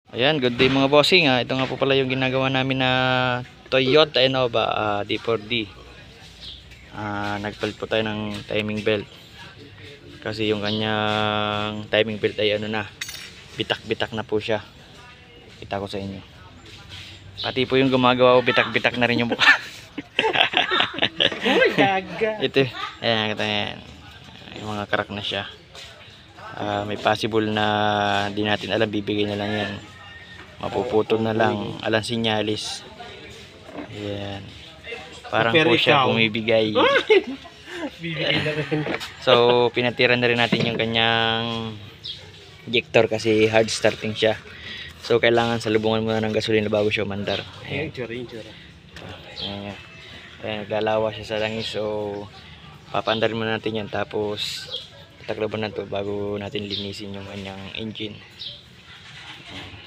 Ayan, good day mga bossing. Ito nga po pala yung ginagawa namin na Toyota Innova D4D. Nagpalit po tayo ng timing belt. Kasi yung kanyang timing belt ay ano na, bitak-bitak na po siya. Kita ko sa inyo. Pati po yung gumagawa ko, bitak-bitak na rin yung mukha. Uy, gaga. Ito, ayan, ito yan. Yung mga crack na siya. May possible na di natin alam, bibigay na lang yan. Mapuputol na lang, alang sinyalis. Ayan. Parang po siya bumibigay. Bibigay na rin. So, pinatiran na rin natin yung kanyang injector kasi hard starting siya. So, kailangan salubungan muna ng gasolina bago siya umandar. Ayan. Ayan. Ayan, naglalawa siya sa langis. So, papandarin muna natin yan. Tapos, tatakloban na to bago natin linisin yung kanyang engine. Ayan.